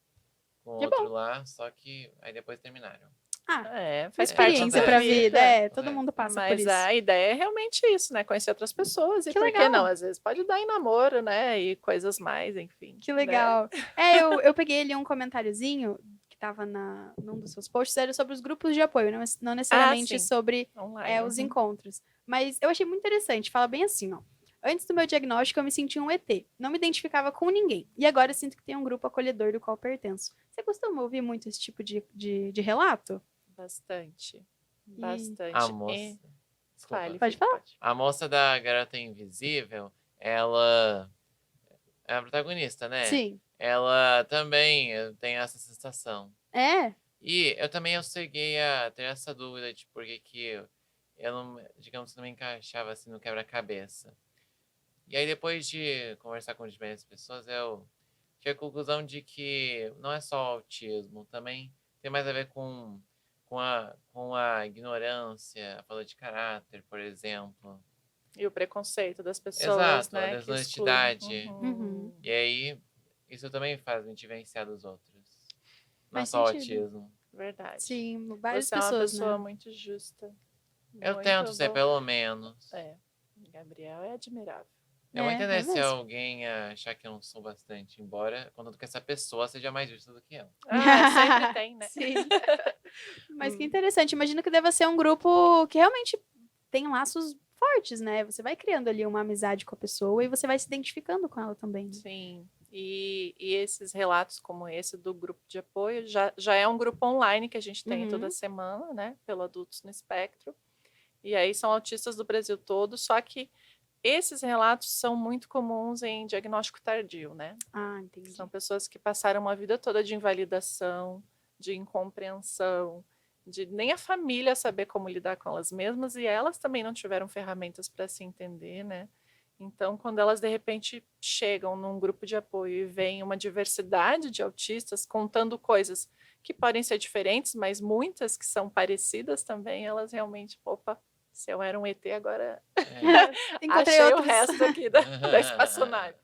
com Que outro bom. lá, só que aí depois terminaram. Faz parte Experiência da pra vida. vida, todo mundo passa por Mas isso. a ideia é realmente isso, né? Conhecer outras pessoas. E Que por que legal. não? Às vezes pode dar em namoro, né? E coisas mais, enfim. Que legal. Né? Eu peguei ali um comentáriozinho que estava num dos seus posts, era sobre os grupos de apoio, não necessariamente sobre online, os encontros. Mas eu achei muito interessante, fala bem assim, ó. Antes do meu diagnóstico, eu me sentia um ET. Não me identificava com ninguém. E agora eu sinto que tem um grupo acolhedor do qual pertenço. Você costuma ouvir muito esse tipo de relato? Bastante. A moça... Pode falar. A moça da Garota Invisível, ela é a protagonista, né? Sim. Ela também tem essa sensação. E eu também cheguei a ter essa dúvida de por que eu não, digamos que não me encaixava assim no quebra-cabeça. E aí depois de conversar com diversas pessoas, eu cheguei à conclusão de que não é só autismo, também tem mais a ver com a ignorância, a falta de caráter, por exemplo. E o preconceito das pessoas, Exato, né? a desonestidade. Uhum. E aí, isso também faz a gente vivenciar dos outros. Não é Faz só o sentido. autismo. Verdade. Sim, várias Você é uma pessoas, pessoa né? muito justa. Eu Muito tento ser, boa. pelo menos. É, Gabriel é admirável. Eu vou É entender se mesmo. alguém achar que eu não sou bastante, embora contanto que essa pessoa seja mais justa do que eu. Sempre tem, né? Sim. Mas que interessante. Imagino que deva ser um grupo que realmente tem laços fortes, né? Você vai criando ali uma amizade com a pessoa e você vai se identificando com ela também. Né? Sim. E esses relatos como esse do grupo de apoio já é um grupo online que a gente tem toda semana, né? Pelo Adultos no Espectro. E aí são autistas do Brasil todo, só que esses relatos são muito comuns em diagnóstico tardio, né? Ah, entendi. São pessoas que passaram uma vida toda de invalidação, de incompreensão, de nem a família saber como lidar com elas mesmas e elas também não tiveram ferramentas para se entender, né? Então, quando elas de repente chegam num grupo de apoio e veem uma diversidade de autistas contando coisas que podem ser diferentes, mas muitas que são parecidas também, elas realmente, opa, se eu era um ET, agora Encontrei achei outros. o resto aqui da espaçonave.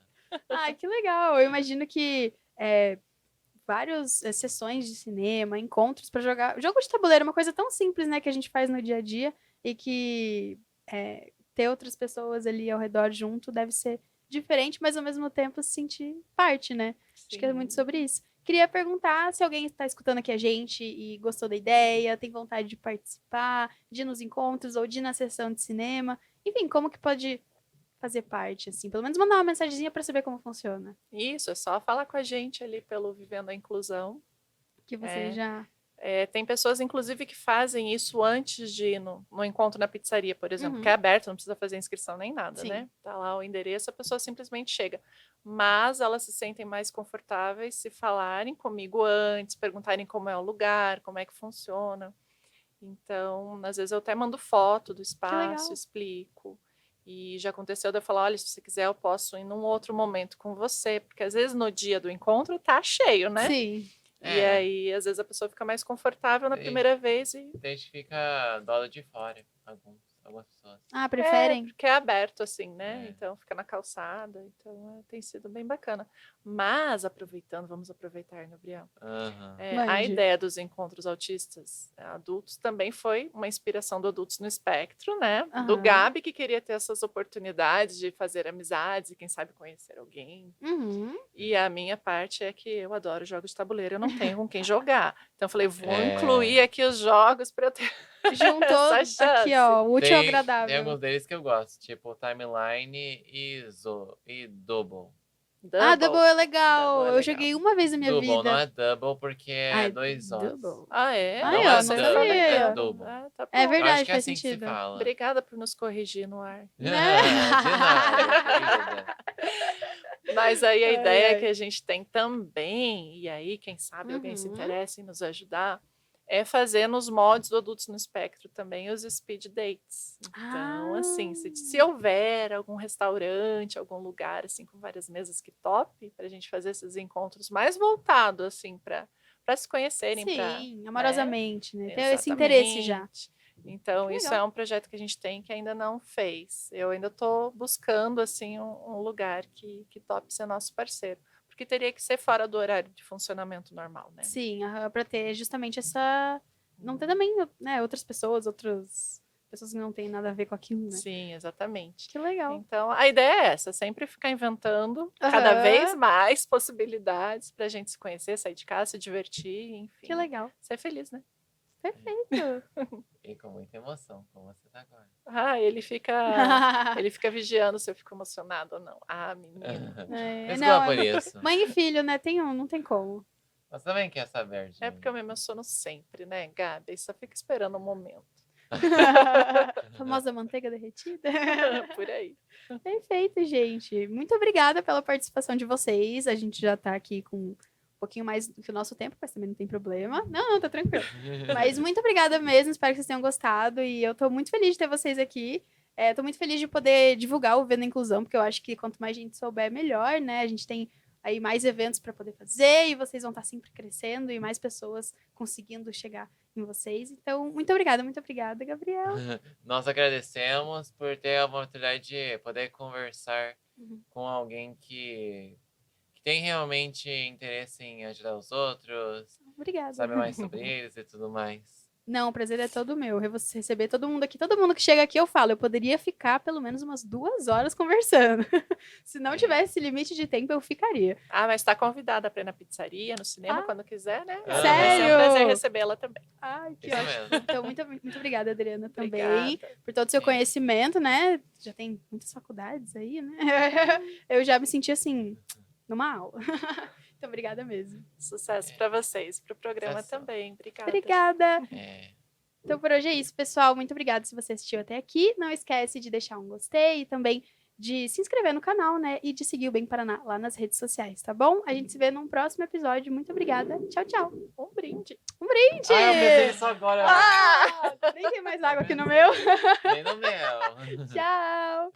Ah, que legal. Eu imagino que várias sessões de cinema, encontros para jogar. Jogo de tabuleiro é uma coisa tão simples, né, que a gente faz no dia a dia e que ter outras pessoas ali ao redor junto deve ser diferente, mas ao mesmo tempo se sentir parte, né? Acho que é muito sobre isso. Queria perguntar se alguém está escutando aqui a gente e gostou da ideia, tem vontade de participar, de ir nos encontros ou de ir na sessão de cinema. Enfim, como que pode fazer parte, assim? Pelo menos mandar uma mensagenzinha para saber como funciona. Isso, é só falar com a gente ali pelo Vivendo a Inclusão. Que você já... tem pessoas, inclusive, que fazem isso antes de ir no encontro na pizzaria, por exemplo, que é Uhum. aberto, não precisa fazer inscrição nem nada, Sim. né? Tá lá o endereço, a pessoa simplesmente chega. Mas elas se sentem mais confortáveis se falarem comigo antes, perguntarem como é o lugar, como é que funciona. Então, às vezes eu até mando foto do espaço, explico. E já aconteceu de eu falar, olha, se você quiser eu posso ir num outro momento com você, porque às vezes no dia do encontro tá cheio, né? Sim. E aí, às vezes, a pessoa fica mais confortável na primeira vez e... Desde fica do lado de fora, algumas pessoas. Ah, preferem? Porque é aberto, assim, né? Então, fica na calçada. Então, tem sido bem bacana. Mas, vamos aproveitar, Gabriel. A ideia dos encontros autistas adultos também foi uma inspiração do Adultos no Espectro, né? Do Gabi, que queria ter essas oportunidades de fazer amizades e, quem sabe, conhecer alguém. E a minha parte é que eu adoro jogos de tabuleiro, eu não tenho com quem jogar. Então, eu falei, vou incluir aqui os jogos para eu ter Juntou essa chance. aqui, ó, o útil ao agradável. Tem alguns deles que eu gosto, tipo Timeline e Double. Double é legal. Eu joguei uma vez na minha vida. Double, não é Double porque é dois O's. Double. Ah, é? Não é não sabia. É Double. Tá é verdade, acho que faz assim sentido. Que se fala. Obrigada por nos corrigir no ar. De nada, querida. Mas aí a ideia que a gente tem também, e aí quem sabe alguém se interessa em nos ajudar, é fazer nos moldes do Adultos no Espectro também os speed dates. Então, assim, se houver algum restaurante, algum lugar assim com várias mesas que top, para a gente fazer esses encontros mais voltados assim para se conhecerem. Sim, amorosamente, né? Ter esse interesse já. Então, isso é um projeto que a gente tem que ainda não fez. Eu ainda estou buscando assim um lugar que tope ser nosso parceiro. Porque teria que ser fora do horário de funcionamento normal, né? Sim, para ter justamente essa... Não ter também, né, outras pessoas que não têm nada a ver com aquilo, né? Sim, exatamente. Que legal. Então, a ideia é essa, sempre ficar inventando cada vez mais possibilidades pra gente se conhecer, sair de casa, se divertir, enfim. Que legal. Ser feliz, né? Perfeito. E com muita emoção, como você tá agora. Ele fica vigiando se eu fico emocionado ou não. Ah, menino. Por isso. Mãe e filho, né? Não tem como. Você também quer saber, gente. É porque eu me emociono sempre, né, Gabi? Só fica esperando o momento. A famosa manteiga derretida. Por aí. Perfeito, gente. Muito obrigada pela participação de vocês. A gente já tá aqui com um pouquinho mais do que o nosso tempo, mas também não tem problema. Não, tá tranquilo. Mas muito obrigada mesmo, espero que vocês tenham gostado. E eu tô muito feliz de ter vocês aqui. Tô muito feliz de poder divulgar o Vendo a Inclusão, porque eu acho que quanto mais gente souber, melhor, né? A gente tem aí mais eventos para poder fazer e vocês vão estar sempre crescendo e mais pessoas conseguindo chegar em vocês. Então, muito obrigada, Gabriel. Nós agradecemos por ter a oportunidade de poder conversar com alguém que tem realmente interesse em ajudar os outros, Obrigada. saber mais sobre eles e tudo mais. Não, o prazer é todo meu. Receber todo mundo aqui. Todo mundo que chega aqui, eu falo. Eu poderia ficar pelo menos umas 2 horas conversando. Se não tivesse limite de tempo, eu ficaria. Mas tá convidada pra ir na pizzaria, no cinema, quando quiser, né? Ah, Vai ser um sério? prazer recebê-la também. Ai, que Isso ótimo. mesmo. Então, muito obrigada, Adriana, também. Obrigada. Por todo o seu Sim. conhecimento, né? Já tem muitas faculdades aí, né? Eu já me senti assim, numa aula. Muito obrigada mesmo. Sucesso pra vocês, pro programa Sucesso. também. Obrigada. Obrigada. É. Então, por hoje é isso, pessoal. Muito obrigada se você assistiu até aqui. Não esquece de deixar um gostei e também de se inscrever no canal, né? E de seguir o Bem Paraná lá nas redes sociais, tá bom? A gente se vê num próximo episódio. Muito obrigada. Tchau, tchau. Um brinde. Gente! Ah, eu pensei nisso agora. Nem tem mais água aqui no meu. Nem no meu. Tchau!